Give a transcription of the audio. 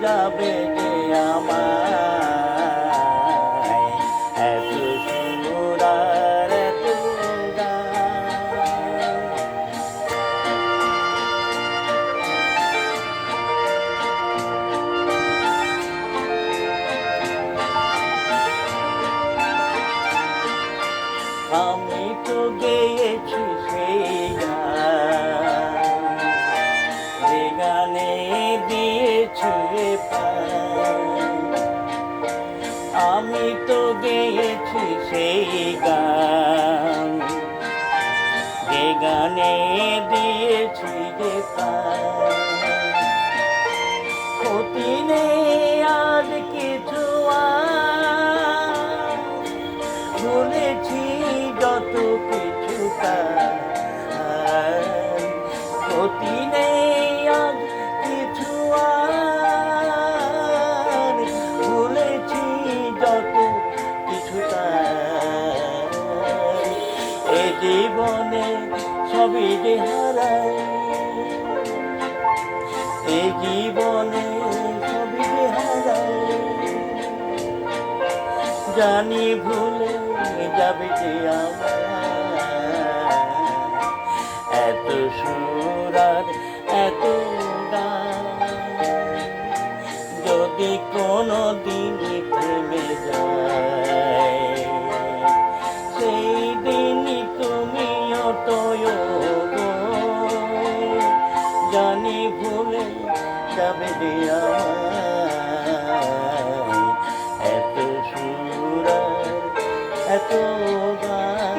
ভুলাবে যে আমায়, এত সুর আর এত গান। আমি তো গেয়েছি সেই গান, যে গানে দিয়েছি প্রাণ। আমি তো গেয়েছি সেই গান, যে গানে দিয়েছি যে প্রাণ। ক্ষতি নেই আজ কিছু আর, ভুলেছি যত কিছু তার। ক্ষতি নেই আজ কিছু আর, ভুলেছি যত কিছু তার। এ জীবনে সবই যে হারাই, এ জীবনে সবই যে হারাই, জানি ভুলে যাবে যে আমার, এত সুর আর এত গান। যদি কোনো দিন থেমে যায়, সেই দিনই তুমিও তো গো, জানি ভুলে যাবে যে আমায়, এত সুর আর এত গান।